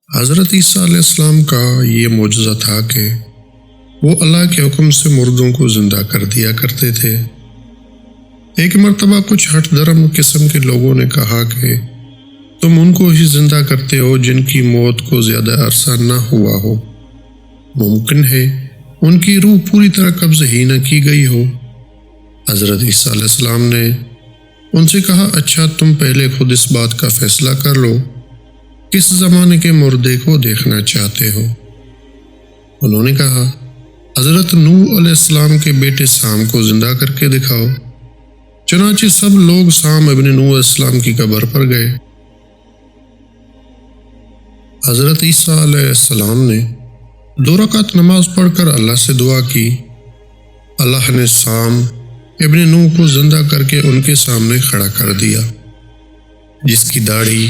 حضرت عیسیٰ علیہ السلام کا یہ معجزہ تھا کہ وہ اللہ کے حکم سے مردوں کو زندہ کر دیا کرتے تھے۔ ایک مرتبہ کچھ ہٹ درم قسم کے لوگوں نے کہا کہ تم ان کو ہی زندہ کرتے ہو جن کی موت کو زیادہ عرصہ نہ ہوا ہو، ممکن ہے ان کی روح پوری طرح قبض ہی نہ کی گئی ہو۔ حضرت عیسیٰ علیہ السلام نے ان سے کہا، اچھا تم پہلے خود اس بات کا فیصلہ کر لو، کس زمانے کے مردے کو دیکھنا چاہتے ہو؟ انہوں نے کہا، حضرت نوح علیہ السلام کے بیٹے سام کو زندہ کر کے دکھاؤ۔ چنانچہ سب لوگ سام ابن نوح علیہ السلام کی قبر پر گئے۔ حضرت عیسیٰ علیہ السلام نے 2 رکعت نماز پڑھ کر اللہ سے دعا کی۔ اللہ نے سام ابن نوح کو زندہ کر کے ان کے سامنے کھڑا کر دیا، جس کی داڑھی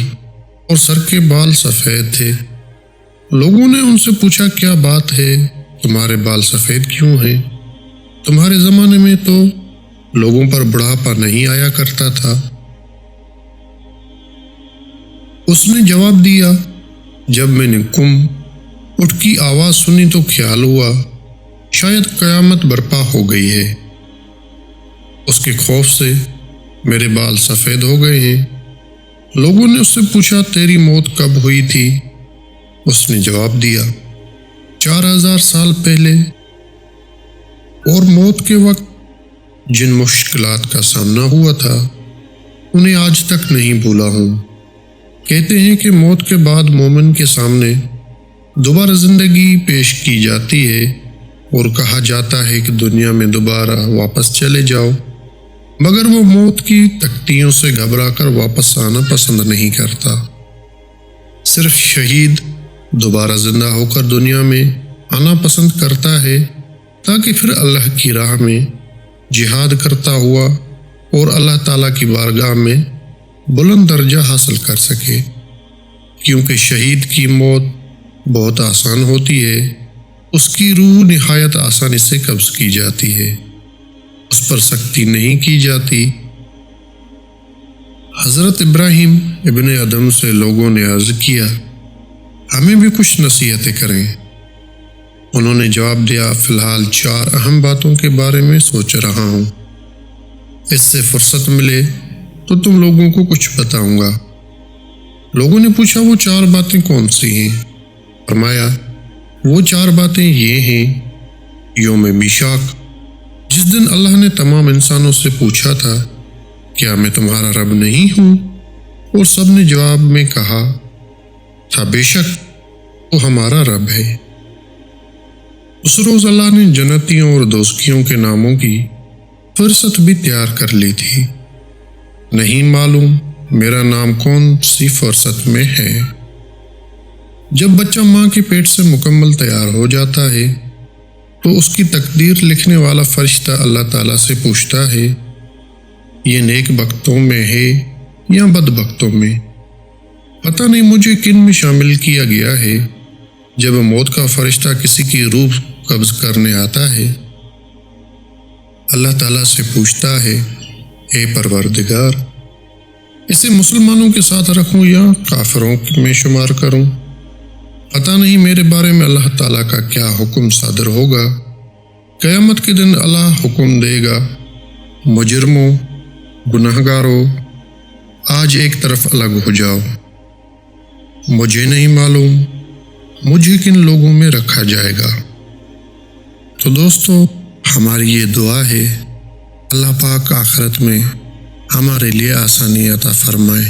اور سر کے بال سفید تھے۔ لوگوں نے ان سے پوچھا، کیا بات ہے، تمہارے بال سفید کیوں ہیں؟ تمہارے زمانے میں تو لوگوں پر بڑھاپا نہیں آیا کرتا تھا۔ اس نے جواب دیا، جب میں نے کم اٹھ کی آواز سنی تو خیال ہوا شاید قیامت برپا ہو گئی ہے۔ اس کے خوف سے میرے بال سفید ہو گئے ہیں۔ لوگوں نے اس سے پوچھا، تیری موت کب ہوئی تھی؟ اس نے جواب دیا، 4000 سال پہلے، اور موت کے وقت جن مشکلات کا سامنا ہوا تھا انہیں آج تک نہیں بھولا ہوں۔ کہتے ہیں کہ موت کے بعد مومن کے سامنے دوبارہ زندگی پیش کی جاتی ہے اور کہا جاتا ہے کہ دنیا میں دوبارہ واپس چلے جاؤ، مگر وہ موت کی تکتیوں سے گھبرا کر واپس آنا پسند نہیں کرتا۔ صرف شہید دوبارہ زندہ ہو کر دنیا میں آنا پسند کرتا ہے تاکہ پھر اللہ کی راہ میں جہاد کرتا ہوا اور اللہ تعالیٰ کی بارگاہ میں بلند درجہ حاصل کر سکے، کیونکہ شہید کی موت بہت آسان ہوتی ہے، اس کی روح نہایت آسانی سے قبض کی جاتی ہے، اس پر سختی نہیں کی جاتی۔ حضرت ابراہیم ابن ادم سے لوگوں نے عرض کیا، ہمیں بھی کچھ نصیحتیں کریں۔ انہوں نے جواب دیا، فی الحال 4 اہم باتوں کے بارے میں سوچ رہا ہوں، اس سے فرصت ملے تو تم لوگوں کو کچھ بتاؤں گا۔ لوگوں نے پوچھا، وہ 4 باتیں کون سی ہیں؟ فرمایا، وہ 4 باتیں یہ ہیں، یوم میثاق، جس دن اللہ نے تمام انسانوں سے پوچھا تھا، کیا میں تمہارا رب نہیں ہوں؟ اور سب نے جواب میں کہا تھا، بے شک وہ ہمارا رب ہے۔ اس روز اللہ نے جنتیوں اور دوزخیوں کے ناموں کی فہرست بھی تیار کر لی تھی۔ نہیں معلوم میرا نام کون سی فہرست میں ہے۔ جب بچہ ماں کے پیٹ سے مکمل تیار ہو جاتا ہے تو اس کی تقدیر لکھنے والا فرشتہ اللہ تعالیٰ سے پوچھتا ہے، یہ نیک بختوں میں ہے یا بد بختوں میں؟ پتہ نہیں مجھے کن میں شامل کیا گیا ہے۔ جب موت کا فرشتہ کسی کی روح قبض کرنے آتا ہے، اللہ تعالیٰ سے پوچھتا ہے، اے پروردگار، اسے مسلمانوں کے ساتھ رکھوں یا کافروں میں شمار کروں؟ پتہ نہیں میرے بارے میں اللہ تعالیٰ کا کیا حکم صادر ہوگا۔ قیامت کے دن اللہ حکم دے گا، مجرموں، گناہگاروں، آج ایک طرف الگ ہو جاؤ۔ مجھے نہیں معلوم مجھے کن لوگوں میں رکھا جائے گا۔ تو دوستو، ہماری یہ دعا ہے، اللہ پاک آخرت میں ہمارے لیے آسانی عطا فرمائے۔